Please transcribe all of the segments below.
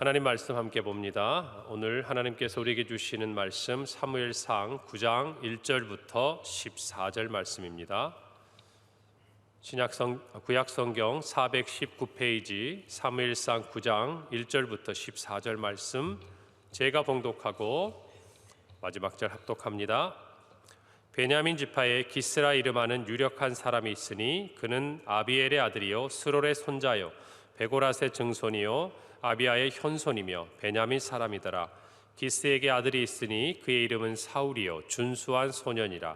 하나님 말씀 함께 봅니다. 오늘 하나님께서 우리에게 주시는 말씀 사무엘상 9장 1절부터 14절 말씀입니다. 구약성경 419페이지 사무엘상 9장 1절부터 14절 말씀 제가 봉독하고 마지막 절 합독합니다. 베냐민 지파에 기스라 이름하는 유력한 사람이 있으니 그는 아비엘의 아들이요 스롤의 손자요 베고랏의 증손이요 아비아의 현손이며 베냐민 사람이더라. 기스에게 아들이 있으니 그의 이름은 사울이요 준수한 소년이라.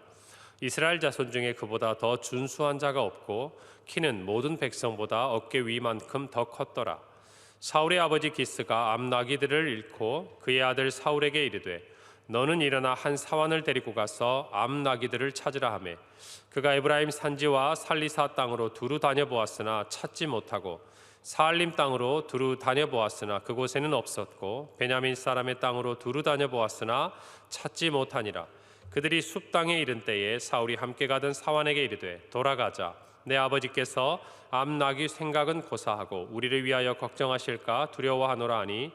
이스라엘 자손 중에 그보다 더 준수한 자가 없고 키는 모든 백성보다 어깨 위만큼 더 컸더라. 사울의 아버지 기스가 암나기들을 잃고 그의 아들 사울에게 이르되 너는 일어나 한 사환을 데리고 가서 암나기들을 찾으라 하매 그가 에브라임 산지와 살리사 땅으로 두루 다녀보았으나 찾지 못하고 사알림 땅으로 두루 다녀보았으나 그곳에는 없었고 베냐민 사람의 땅으로 두루 다녀보았으나 찾지 못하니라. 그들이 숲 땅에 이른 때에 사울이 함께 가던 사환에게 이르되 돌아가자. 내 아버지께서 암나기 생각은 고사하고 우리를 위하여 걱정하실까 두려워하노라 하니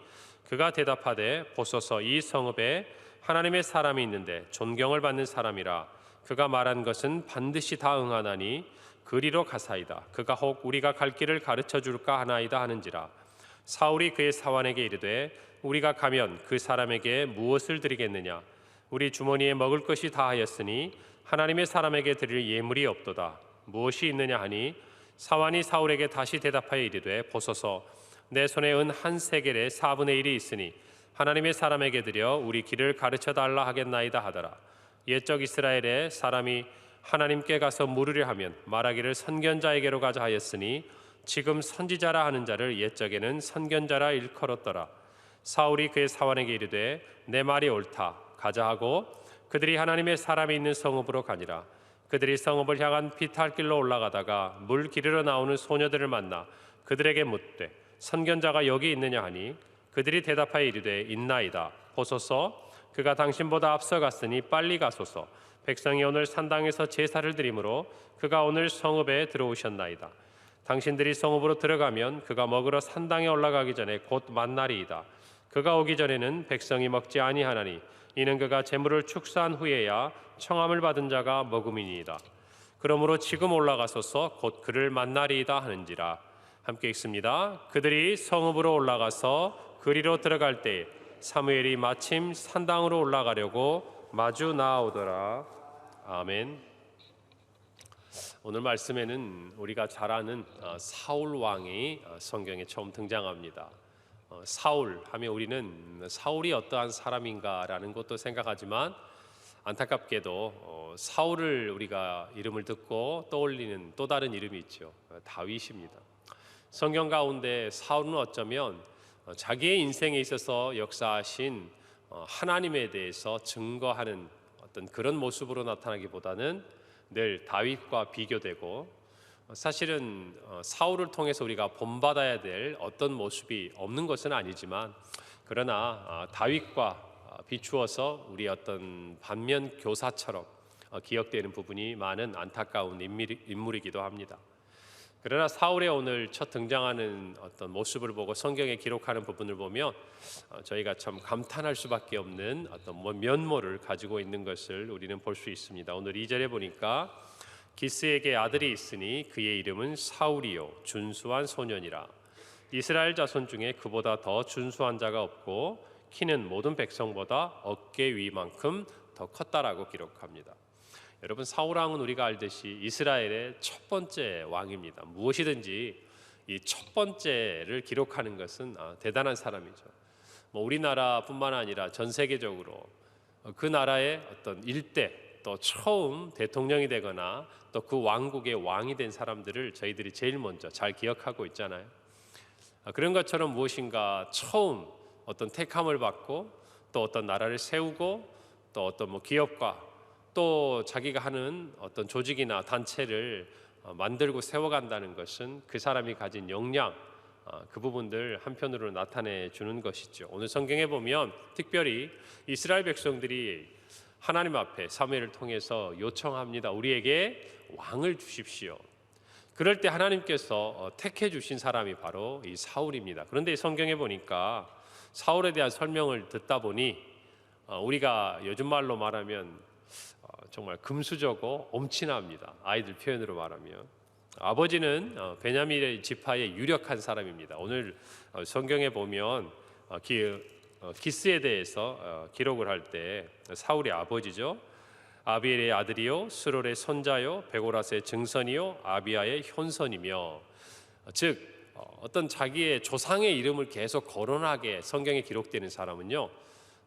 그가 대답하되 보소서 이 성읍에 하나님의 사람이 있는데 존경을 받는 사람이라. 그가 말한 것은 반드시 다 응하나니 그리로 가사이다. 그가 혹 우리가 갈 길을 가르쳐 줄까 하나이다 하는지라. 사울이 그의 사환에게 이르되 우리가 가면 그 사람에게 무엇을 드리겠느냐. 우리 주머니에 먹을 것이 다하였으니 하나님의 사람에게 드릴 예물이 없도다. 무엇이 있느냐 하니 사환이 사울에게 다시 대답하여 이르되 보소서 내 손에 은 한 세겔의 4분의 1이 있으니 하나님의 사람에게 드려 우리 길을 가르쳐 달라 하겠나이다 하더라. 옛적 이스라엘의 사람이 하나님께 가서 물으려 하면 말하기를 선견자에게로 가자 하였으니 지금 선지자라 하는 자를 옛적에는 선견자라 일컬었더라. 사울이 그의 사환에게 이르되 내 말이 옳다. 가자 하고 그들이 하나님의 사람이 있는 성읍으로 가니라. 그들이 성읍을 향한 비탈길로 올라가다가 물 기르러 나오는 소녀들을 만나 그들에게 묻되 선견자가 여기 있느냐 하니 그들이 대답하여 이르되 있나이다. 보소서 그가 당신보다 앞서갔으니 빨리 가소서. 백성이 오늘 산당에서 제사를 드리므로 그가 오늘 성읍에 들어오셨나이다. 당신들이 성읍으로 들어가면 그가 먹으러 산당에 올라가기 전에 곧 만나리이다. 그가 오기 전에는 백성이 먹지 아니하나니 이는 그가 재물을 축사한 후에야 청함을 받은 자가 먹음이니이다. 그러므로 지금 올라가소서 곧 그를 만나리이다 하는지라. 함께 읽습니다. 그들이 성읍으로 올라가서 그리로 들어갈 때에 사무엘이 마침 산당으로 올라가려고 마주 나아오더라. 아멘. 오늘 말씀에는 우리가 잘 아는 사울 왕이 성경에 처음 등장합니다. 사울 하면 우리는 사울이 어떠한 사람인가라는 것도 생각하지만 안타깝게도 사울을 우리가 이름을 듣고 떠올리는 또 다른 이름이 있죠. 다윗입니다. 성경 가운데 사울은 어쩌면 자기의 인생에 있어서 역사하신 하나님에 대해서 증거하는 어떤 그런 모습으로 나타나기보다는 늘 다윗과 비교되고 사실은 사울을 통해서 우리가 본받아야 될 어떤 모습이 없는 것은 아니지만 그러나 다윗과 비추어서 우리 어떤 반면 교사처럼 기억되는 부분이 많은 안타까운 인물이기도 합니다. 그러나 사울의 오늘 첫 등장하는 어떤 모습을 보고 성경에 기록하는 부분을 보면 저희가 참 감탄할 수밖에 없는 어떤 면모를 가지고 있는 것을 우리는 볼 수 있습니다. 오늘 2절에 보니까 기스에게 아들이 있으니 그의 이름은 사울이요 준수한 소년이라. 이스라엘 자손 중에 그보다 더 준수한 자가 없고 키는 모든 백성보다 어깨 위만큼 더 컸다라고 기록합니다. 여러분 사울 왕은 우리가 알듯이 이스라엘의 첫 번째 왕입니다. 무엇이든지 이 첫 번째를 기록하는 것은 대단한 사람이죠. 우리나라뿐만 아니라 전 세계적으로 그 나라의 어떤 일대 또 처음 대통령이 되거나 또 그 왕국의 왕이 된 사람들을 저희들이 제일 먼저 잘 기억하고 있잖아요. 그런 것처럼 무엇인가 처음 어떤 택함을 받고 또 어떤 나라를 세우고 또 어떤 기업과 또 자기가 하는 어떤 조직이나 단체를 만들고 세워간다는 것은 그 사람이 가진 역량, 그 부분들 한편으로 나타내 주는 것이죠. 오늘 성경에 보면 특별히 이스라엘 백성들이 하나님 앞에 사무엘을 통해서 요청합니다. 우리에게 왕을 주십시오. 그럴 때 하나님께서 택해 주신 사람이 바로 이 사울입니다. 그런데 성경에 보니까 사울에 대한 설명을 듣다 보니 우리가 요즘 말로 말하면 정말 금수저고 엄친아입니다. 아이들 표현으로 말하면 아버지는 베냐민의 지파의 유력한 사람입니다. 오늘 성경에 보면 기스에 대해서 기록을 할 때 사울의 아버지죠. 아비엘의 아들이요 스롤의 손자요 베고라스의 증손이요 아비아의 현손이며, 즉 어떤 자기의 조상의 이름을 계속 거론하게 성경에 기록되는 사람은요,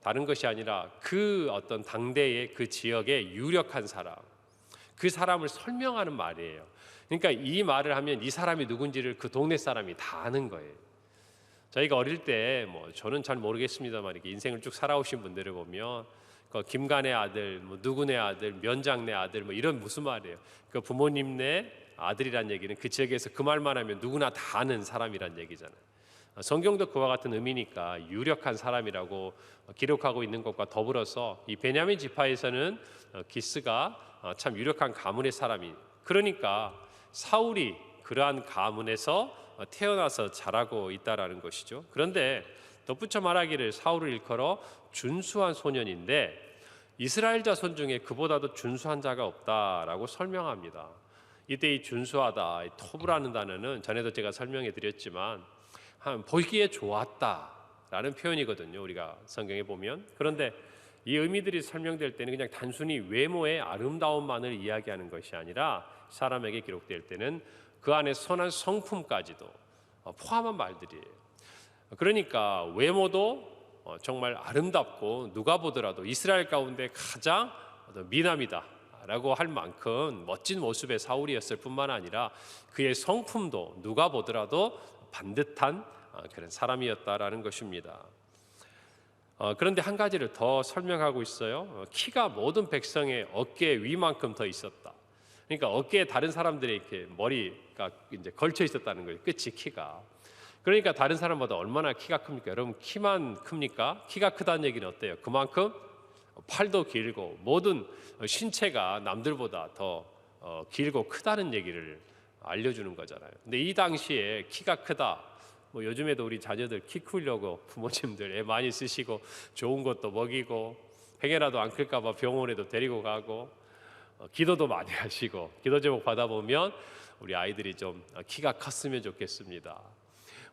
다른 것이 아니라 그 어떤 당대의 그 지역의 유력한 사람, 그 사람을 설명하는 말이에요. 그러니까 이 말을 하면 이 사람이 누군지를 그 동네 사람이 다 아는 거예요. 저희가 어릴 때 저는 잘 모르겠습니다만 이렇게 인생을 쭉 살아오신 분들을 보면 김간의 아들, 누구네 아들, 면장네 아들 이런 무슨 말이에요. 그 부모님네 아들이란 얘기는 그 지역에서 그 말만 하면 누구나 다 아는 사람이란 얘기잖아요. 성경도 그와 같은 의미니까 유력한 사람이라고 기록하고 있는 것과 더불어서 이 베냐민 지파에서는 기스가 참 유력한 가문의 사람이, 그러니까 사울이 그러한 가문에서 태어나서 자라고 있다라는 것이죠. 그런데 덧붙여 말하기를 사울을 일컬어 준수한 소년인데 이스라엘 자손 중에 그보다도 준수한 자가 없다라고 설명합니다. 이때 이 준수하다, 이 토브라는 단어는 전에도 제가 설명해 드렸지만 보기에 좋았다라는 표현이거든요. 우리가 성경에 보면. 그런데 이 의미들이 설명될 때는 그냥 단순히 외모의 아름다움만을 이야기하는 것이 아니라 사람에게 기록될 때는 그 안에 선한 성품까지도 포함한 말들이에요. 그러니까 외모도 정말 아름답고 누가 보더라도 이스라엘 가운데 가장 미남이다라고 할 만큼 멋진 모습의 사울이었을 뿐만 아니라 그의 성품도 누가 보더라도 반듯한 그런 사람이었다라는 것입니다. 그런데 한 가지를 더 설명하고 있어요. 키가 모든 백성의 어깨 위만큼 더 있었다. 그러니까 어깨에 다른 사람들의 이렇게 머리가 이제 걸쳐 있었다는 거예요. 끝이 키가. 그러니까 다른 사람보다 얼마나 키가 큽니까? 여러분 키만 큽니까? 키가 크다는 얘기는 어때요? 그만큼 팔도 길고 모든 신체가 남들보다 더 길고 크다는 얘기를 알려주는 거잖아요. 근데 이 당시에 키가 크다, 요즘에도 우리 자녀들 키 크려고 부모님들 애 많이 쓰시고 좋은 것도 먹이고 행여라도 안 클까 봐 병원에도 데리고 가고 기도도 많이 하시고 기도 제목 받아보면 우리 아이들이 좀 키가 컸으면 좋겠습니다.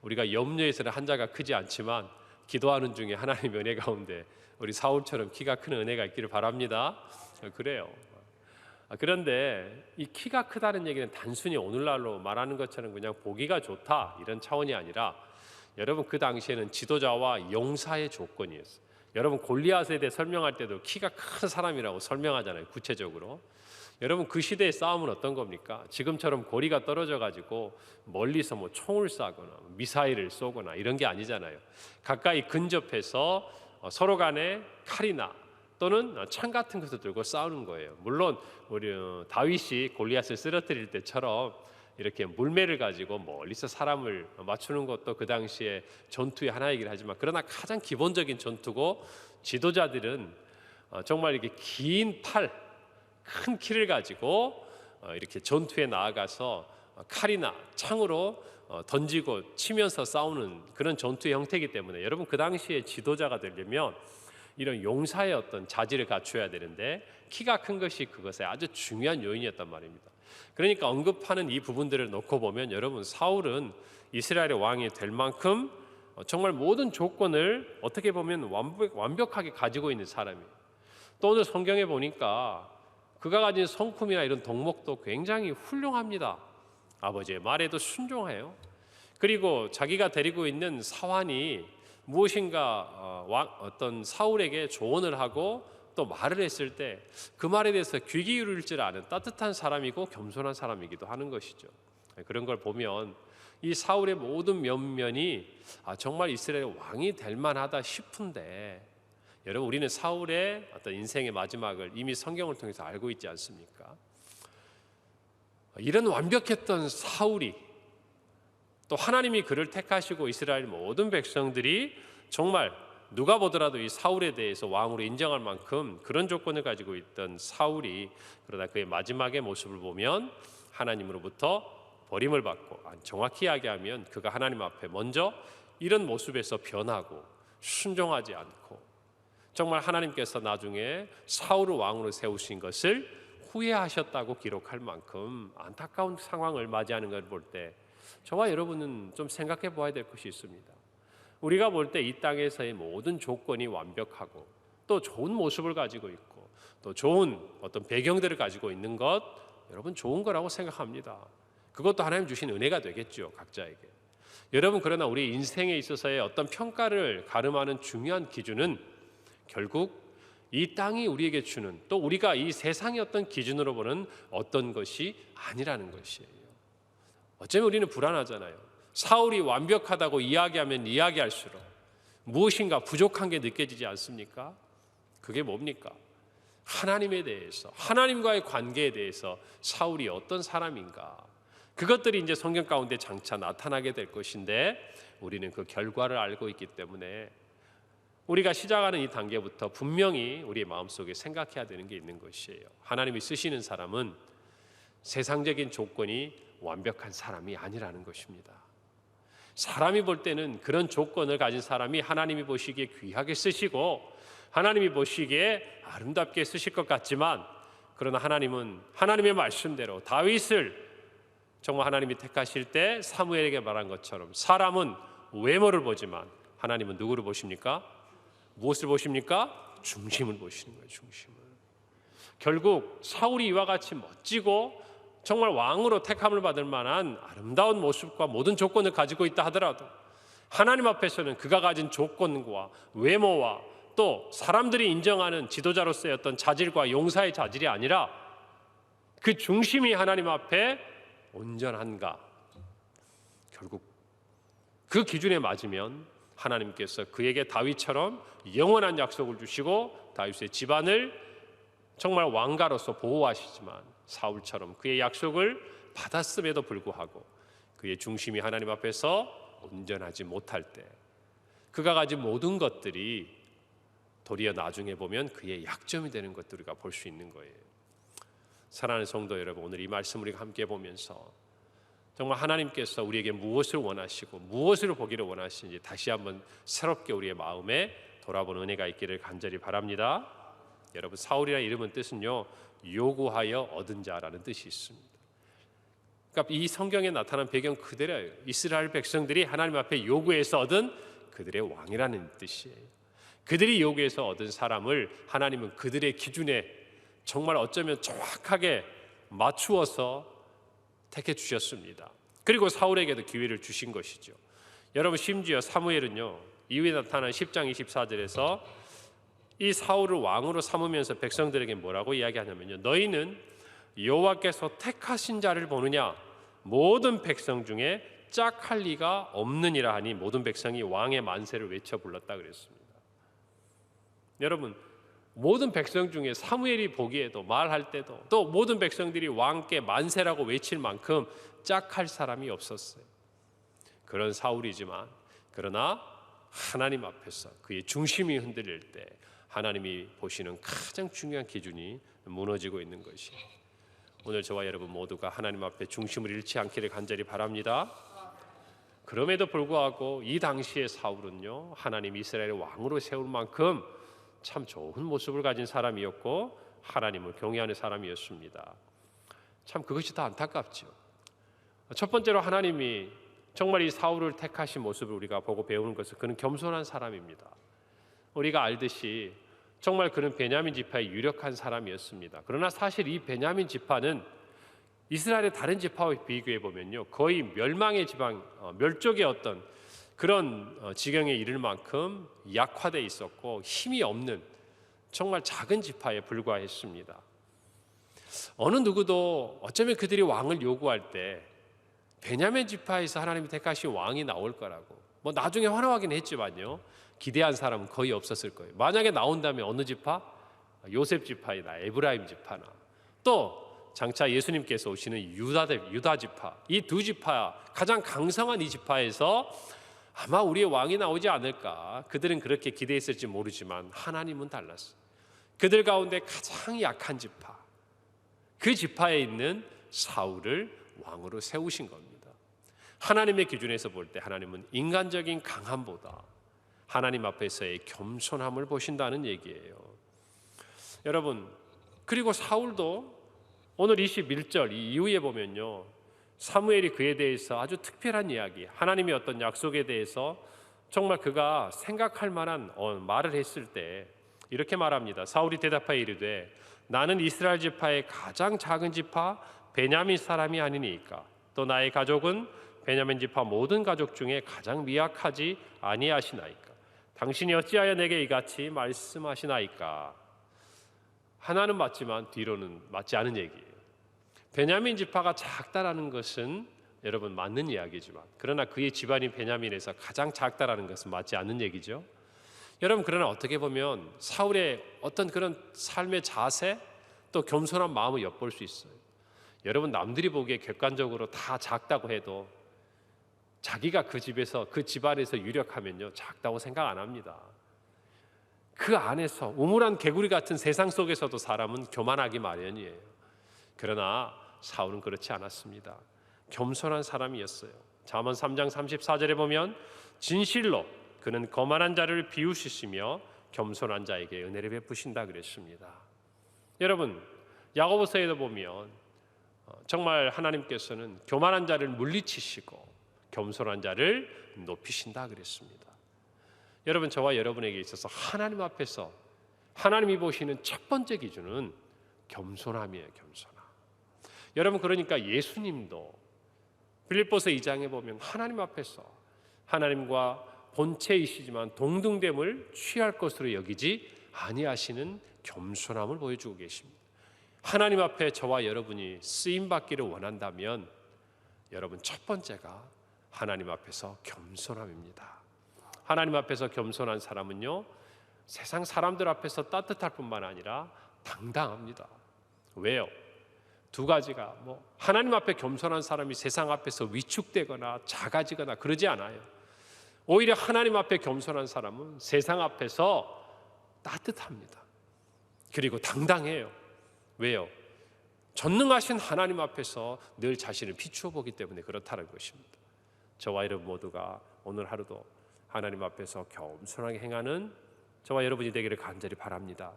우리가 염려해서는 한자가 크지 않지만 기도하는 중에 하나님의 은혜 가운데 우리 사울처럼 키가 큰 은혜가 있기를 바랍니다. 그래요. 그런데 이 키가 크다는 얘기는 단순히 오늘날로 말하는 것처럼 그냥 보기가 좋다 이런 차원이 아니라, 여러분 그 당시에는 지도자와 용사의 조건이었어요. 여러분 골리앗에 대해 설명할 때도 키가 큰 사람이라고 설명하잖아요, 구체적으로. 여러분 그 시대의 싸움은 어떤 겁니까? 지금처럼 거리가 떨어져 가지고 멀리서 총을 쏴거나 미사일을 쏘거나 이런 게 아니잖아요. 가까이 근접해서 서로 간에 칼이나 또는 창 같은 것을 들고 싸우는 거예요. 물론 우리 다윗이 골리앗을 쓰러뜨릴 때처럼 이렇게 물매를 가지고 멀리서 사람을 맞추는 것도 그 당시에 전투의 하나이긴 하지만, 그러나 가장 기본적인 전투고, 지도자들은 정말 이렇게 긴 팔, 큰 키를 가지고 이렇게 전투에 나아가서 칼이나 창으로 던지고 치면서 싸우는 그런 전투의 형태이기 때문에, 여러분 그 당시에 지도자가 되려면 이런 용사의 어떤 자질을 갖춰야 되는데 키가 큰 것이 그것의 아주 중요한 요인이었단 말입니다. 그러니까 언급하는 이 부분들을 놓고 보면 여러분 사울은 이스라엘의 왕이 될 만큼 정말 모든 조건을 어떻게 보면 완벽하게 가지고 있는 사람이에요. 또 오늘 성경에 보니까 그가 가진 성품이나 이런 덕목도 굉장히 훌륭합니다. 아버지의 말에도 순종해요. 그리고 자기가 데리고 있는 사환이 무엇인가 어떤 사울에게 조언을 하고 또 말을 했을 때 그 말에 대해서 귀 기울일 줄 아는 따뜻한 사람이고 겸손한 사람이기도 하는 것이죠. 그런 걸 보면 이 사울의 모든 면면이 정말 이스라엘 왕이 될 만하다 싶은데, 여러분 우리는 사울의 어떤 인생의 마지막을 이미 성경을 통해서 알고 있지 않습니까? 이런 완벽했던 사울이, 또 하나님이 그를 택하시고 이스라엘 모든 백성들이 정말 누가 보더라도 이 사울에 대해서 왕으로 인정할 만큼 그런 조건을 가지고 있던 사울이, 그러다 그의 마지막의 모습을 보면 하나님으로부터 버림을 받고, 정확히 이야기하면 그가 하나님 앞에 먼저 이런 모습에서 변하고 순종하지 않고 정말 하나님께서 나중에 사울을 왕으로 세우신 것을 후회하셨다고 기록할 만큼 안타까운 상황을 맞이하는 걸 볼 때 저와 여러분은 좀 생각해 보아야 될 것이 있습니다. 우리가 볼 때 이 땅에서의 모든 조건이 완벽하고 또 좋은 모습을 가지고 있고 또 좋은 어떤 배경들을 가지고 있는 것, 여러분 좋은 거라고 생각합니다. 그것도 하나님 주신 은혜가 되겠죠, 각자에게. 여러분, 그러나 우리 인생에 있어서의 어떤 평가를 가름하는 중요한 기준은 결국 이 땅이 우리에게 주는, 또 우리가 이 세상의 어떤 기준으로 보는 어떤 것이 아니라는 것이에요. 어쩌면 우리는 불안하잖아요. 사울이 완벽하다고 이야기하면 이야기할수록 무엇인가 부족한 게 느껴지지 않습니까? 그게 뭡니까? 하나님에 대해서, 하나님과의 관계에 대해서 사울이 어떤 사람인가, 그것들이 이제 성경 가운데 장차 나타나게 될 것인데, 우리는 그 결과를 알고 있기 때문에 우리가 시작하는 이 단계부터 분명히 우리의 마음속에 생각해야 되는 게 있는 것이에요. 하나님이 쓰시는 사람은 세상적인 조건이 완벽한 사람이 아니라는 것입니다. 사람이 볼 때는 그런 조건을 가진 사람이 하나님이 보시기에 귀하게 쓰시고 하나님이 보시기에 아름답게 쓰실 것 같지만, 그러나 하나님은 하나님의 말씀대로 다윗을 정말 하나님이 택하실 때 사무엘에게 말한 것처럼 사람은 외모를 보지만 하나님은 누구를 보십니까? 무엇을 보십니까? 중심을 보시는 거예요. 중심을. 결국 사울이 이와 같이 멋지고 정말 왕으로 택함을 받을 만한 아름다운 모습과 모든 조건을 가지고 있다 하더라도 하나님 앞에서는 그가 가진 조건과 외모와 또 사람들이 인정하는 지도자로서의 어떤 자질과 용사의 자질이 아니라 그 중심이 하나님 앞에 온전한가, 결국 그 기준에 맞으면 하나님께서 그에게 다윗처럼 영원한 약속을 주시고 다윗의 집안을 정말 왕가로서 보호하시지만 사울처럼 그의 약속을 받았음에도 불구하고 그의 중심이 하나님 앞에서 온전하지 못할 때 그가 가진 모든 것들이 도리어 나중에 보면 그의 약점이 되는 것들을 우리가 볼 수 있는 거예요. 사랑하는 성도 여러분, 오늘 이 말씀 우리가 함께 보면서 정말 하나님께서 우리에게 무엇을 원하시고 무엇을 보기를 원하시는지 다시 한번 새롭게 우리의 마음에 돌아보는 은혜가 있기를 간절히 바랍니다. 여러분, 사울이라는 이름은 뜻은요, 요구하여 얻은 자라는 뜻이 있습니다. 그러니까 이 성경에 나타난 배경 그대로예요. 이스라엘 백성들이 하나님 앞에 요구해서 얻은 그들의 왕이라는 뜻이에요. 그들이 요구해서 얻은 사람을 하나님은 그들의 기준에 정말 어쩌면 정확하게 맞추어서 택해 주셨습니다. 그리고 사울에게도 기회를 주신 것이죠. 여러분, 심지어 사무엘은요, 이후에 나타난 10장 24절에서 이 사울을 왕으로 삼으면서 백성들에게 뭐라고 이야기하냐면요, 너희는 여호와께서 택하신 자를 보느냐, 모든 백성 중에 짝할 리가 없느니라 하니 모든 백성이 왕의 만세를 외쳐 불렀다 그랬습니다. 여러분, 모든 백성 중에 사무엘이 보기에도 말할 때도 또 모든 백성들이 왕께 만세라고 외칠 만큼 짝할 사람이 없었어요. 그런 사울이지만, 그러나 하나님 앞에서 그의 중심이 흔들릴 때 하나님이 보시는 가장 중요한 기준이 무너지고 있는 것이, 오늘 저와 여러분 모두가 하나님 앞에 중심을 잃지 않기를 간절히 바랍니다. 그럼에도 불구하고 이 당시의 사울은요, 하나님 이스라엘의 왕으로 세울 만큼 참 좋은 모습을 가진 사람이었고 하나님을 경외하는 사람이었습니다. 참 그것이 더 안타깝죠. 첫 번째로 하나님이 정말 이 사울을 택하신 모습을 우리가 보고 배우는 것은 그는 겸손한 사람입니다. 우리가 알듯이 정말 그는 베냐민 지파의 유력한 사람이었습니다. 그러나 사실 이 베냐민 지파는 이스라엘의 다른 지파와 비교해 보면요, 거의 멸망의 지방, 멸족의 어떤 그런 지경에 이를 만큼 약화되어 있었고 힘이 없는 정말 작은 지파에 불과했습니다. 어느 누구도 어쩌면 그들이 왕을 요구할 때 베냐민 지파에서 하나님이 택하신 왕이 나올 거라고 뭐 나중에 환호하긴 했지만요, 기대한 사람은 거의 없었을 거예요. 만약에 나온다면 어느 지파? 요셉 지파이나 에브라임 지파나 또 장차 예수님께서 오시는 유다 지파, 이 두 지파, 가장 강성한 이 지파에서 아마 우리의 왕이 나오지 않을까, 그들은 그렇게 기대했을지 모르지만 하나님은 달랐어요. 그들 가운데 가장 약한 지파, 그 지파에 있는 사울을 왕으로 세우신 겁니다. 하나님의 기준에서 볼 때 하나님은 인간적인 강함보다 하나님 앞에서의 겸손함을 보신다는 얘기예요. 여러분, 그리고 사울도 오늘 21절 이후에 보면요, 사무엘이 그에 대해서 아주 특별한 이야기, 하나님의 어떤 약속에 대해서 정말 그가 생각할 만한 말을 했을 때 이렇게 말합니다. 사울이 대답하여 이르되 나는 이스라엘 지파의 가장 작은 지파 베냐민 사람이 아니니까 또 나의 가족은 베냐민 지파 모든 가족 중에 가장 미약하지 아니하시나이까 당신이 어찌하여 내게 이같이 말씀하시나이까. 하나는 맞지만 뒤로는 맞지 않은 얘기예요. 베냐민 지파가 작다라는 것은 여러분 맞는 이야기지만, 그러나 그의 집안이 베냐민에서 가장 작다라는 것은 맞지 않는 얘기죠. 여러분, 그러나 어떻게 보면 사울의 어떤 그런 삶의 자세 또 겸손한 마음을 엿볼 수 있어요. 여러분, 남들이 보기에 객관적으로 다 작다고 해도 자기가 그 집에서 그 집안에서 유력하면요 작다고 생각 안 합니다. 그 안에서 우물한 개구리 같은 세상 속에서도 사람은 교만하기 마련이에요. 그러나 사울은 그렇지 않았습니다. 겸손한 사람이었어요. 잠언 3장 34절에 보면 진실로 그는 거만한 자를 비우시시며 겸손한 자에게 은혜를 베푸신다 그랬습니다. 여러분, 야고보서에도 보면 정말 하나님께서는 교만한 자를 물리치시고 겸손한 자를 높이신다 그랬습니다. 여러분, 저와 여러분에게 있어서 하나님 앞에서 하나님이 보시는 첫 번째 기준은 겸손함이에요. 겸손함. 여러분, 그러니까 예수님도 빌립보서 2장에 보면 하나님 앞에서 하나님과 본체이시지만 동등됨을 취할 것으로 여기지 아니하시는 겸손함을 보여주고 계십니다. 하나님 앞에 저와 여러분이 쓰임받기를 원한다면 여러분, 첫 번째가 하나님 앞에서 겸손함입니다. 하나님 앞에서 겸손한 사람은요 세상 사람들 앞에서 따뜻할 뿐만 아니라 당당합니다. 왜요? 두 가지가 하나님 앞에 겸손한 사람이 세상 앞에서 위축되거나 작아지거나 그러지 않아요. 오히려 하나님 앞에 겸손한 사람은 세상 앞에서 따뜻합니다. 그리고 당당해요. 왜요? 전능하신 하나님 앞에서 늘 자신을 비추어 보기 때문에 그렇다는 것입니다. 저와 여러분 모두가 오늘 하루도 하나님 앞에서 겸손하게 행하는 저와 여러분이 되기를 간절히 바랍니다.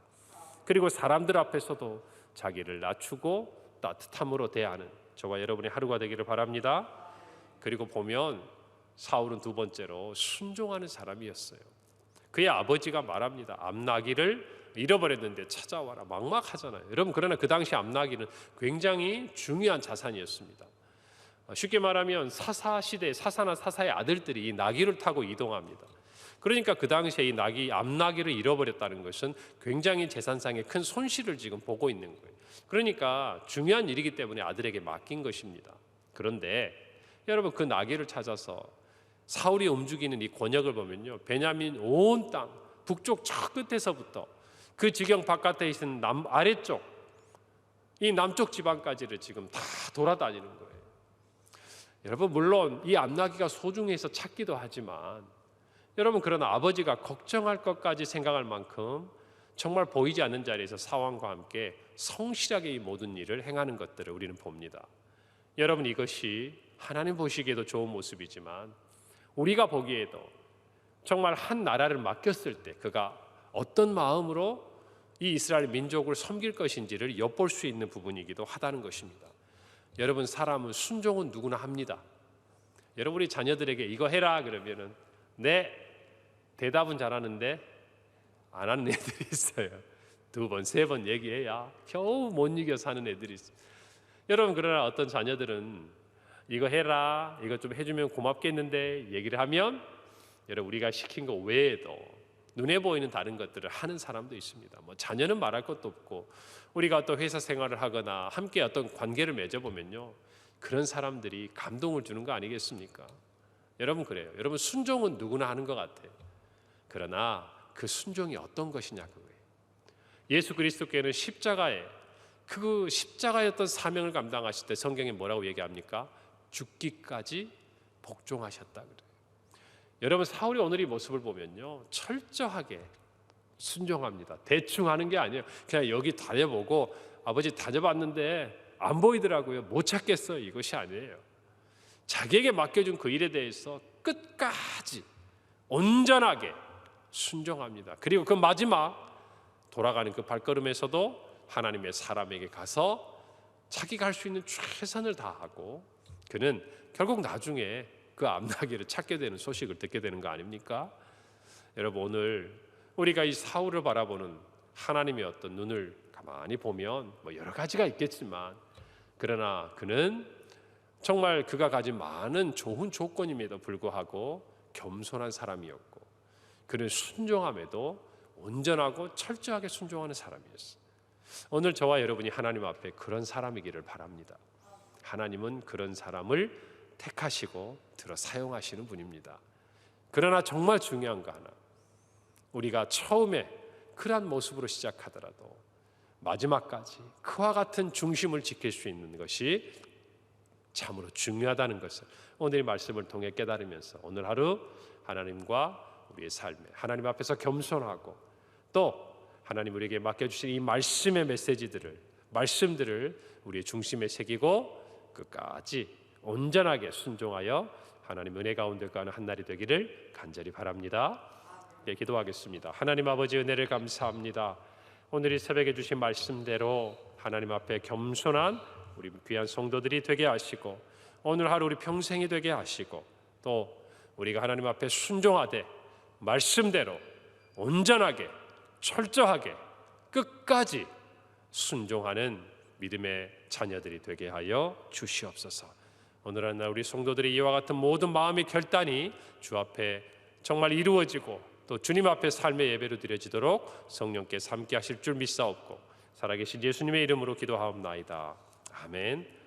그리고 사람들 앞에서도 자기를 낮추고 따뜻함으로 대하는 저와 여러분의 하루가 되기를 바랍니다. 그리고 보면 사울은 두 번째로 순종하는 사람이었어요. 그의 아버지가 말합니다. 암나기를 잃어버렸는데 찾아와라. 막막하잖아요. 여러분, 그러나 그 당시 암나기는 굉장히 중요한 자산이었습니다. 쉽게 말하면 사사시대 사사나 사사의 아들들이 이 나귀를 타고 이동합니다. 그러니까 그 당시에 이 암나귀를 잃어버렸다는 것은 굉장히 재산상의 큰 손실을 지금 보고 있는 거예요. 그러니까 중요한 일이기 때문에 아들에게 맡긴 것입니다. 그런데 여러분, 그 나귀를 찾아서 사울이 움직이는 이 권역을 보면요 베냐민 온 땅 북쪽 저 끝에서부터 그 지경 바깥에 있는 아래쪽 이 남쪽 지방까지를 지금 다 돌아다니는 거예요. 여러분, 물론 이 암나귀가 소중해서 찾기도 하지만 여러분, 그러나 아버지가 걱정할 것까지 생각할 만큼 정말 보이지 않는 자리에서 사원과 함께 성실하게 이 모든 일을 행하는 것들을 우리는 봅니다. 여러분, 이것이 하나님 보시기에도 좋은 모습이지만 우리가 보기에도 정말 한 나라를 맡겼을 때 그가 어떤 마음으로 이 이스라엘 민족을 섬길 것인지를 엿볼 수 있는 부분이기도 하다는 것입니다. 여러분, 사람은 순종은 누구나 합니다. 여러분이 자녀들에게 이거 해라 그러면은 네, 대답은 잘하는데 안 하는 애들이 있어요. 두 번, 세 번 얘기해야 겨우 못 이겨 사는 애들이 있어요. 여러분, 그러나 어떤 자녀들은 이거 해라, 이거 좀 해주면 고맙겠는데 얘기를 하면 여러분, 우리가 시킨 거 외에도 눈에 보이는 다른 것들을 하는 사람도 있습니다. 자녀는 말할 것도 없고 우리가 어떤 회사 생활을 하거나 함께 어떤 관계를 맺어보면요 그런 사람들이 감동을 주는 거 아니겠습니까? 여러분, 그래요. 여러분, 순종은 누구나 하는 것 같아요. 그러나 그 순종이 어떤 것이냐 그거예요. 예수 그리스도께는 십자가의 사명을 감당하실 때 성경에 뭐라고 얘기합니까? 죽기까지 복종하셨다 그래요. 여러분, 사울이 오늘 이 모습을 보면요 철저하게 순종합니다. 대충 하는 게 아니에요. 그냥 여기 다녀보고 아버지 다녀봤는데 안 보이더라고요. 못 찾겠어요. 이것이 아니에요. 자기에게 맡겨준 그 일에 대해서 끝까지 온전하게 순종합니다. 그리고 그 마지막 돌아가는 그 발걸음에서도 하나님의 사람에게 가서 자기가 할 수 있는 최선을 다하고 그는 결국 나중에 그 암나귀를 찾게 되는 소식을 듣게 되는 거 아닙니까? 여러분, 오늘 우리가 이 사울을 바라보는 하나님의 어떤 눈을 가만히 보면 뭐 여러 가지가 있겠지만, 그러나 그는 정말 그가 가진 많은 좋은 조건임에도 불구하고 겸손한 사람이었고, 그는 순종함에도 온전하고 철저하게 순종하는 사람이었어요. 오늘 저와 여러분이 하나님 앞에 그런 사람이기를 바랍니다. 하나님은 그런 사람을 택하시고 들어 사용하시는 분입니다. 그러나 정말 중요한 거 하나, 우리가 처음에 그러한 모습으로 시작하더라도 마지막까지 그와 같은 중심을 지킬 수 있는 것이 참으로 중요하다는 것을 오늘 이 말씀을 통해 깨달으면서 오늘 하루 하나님과 우리의 삶에 하나님 앞에서 겸손하고 또 하나님 우리에게 맡겨주신 이 말씀의 말씀들을 우리의 중심에 새기고 끝까지 온전하게 순종하여 하나님 은혜 가운데 가는 한 날이 되기를 간절히 바랍니다. 네, 기도하겠습니다. 하나님 아버지, 은혜를 감사합니다. 오늘 이 새벽에 주신 말씀대로 하나님 앞에 겸손한 우리 귀한 성도들이 되게 하시고, 오늘 하루 우리 평생이 되게 하시고, 또 우리가 하나님 앞에 순종하되 말씀대로 온전하게 철저하게 끝까지 순종하는 믿음의 자녀들이 되게 하여 주시옵소서. 오늘 한 날 우리 성도들이 이와 같은 모든 마음의 결단이 주 앞에 정말 이루어지고 또 주님 앞에 삶의 예배로 드려지도록 성령께서 함께 하실 줄 믿사옵고 살아계신 예수님의 이름으로 기도하옵나이다. 아멘.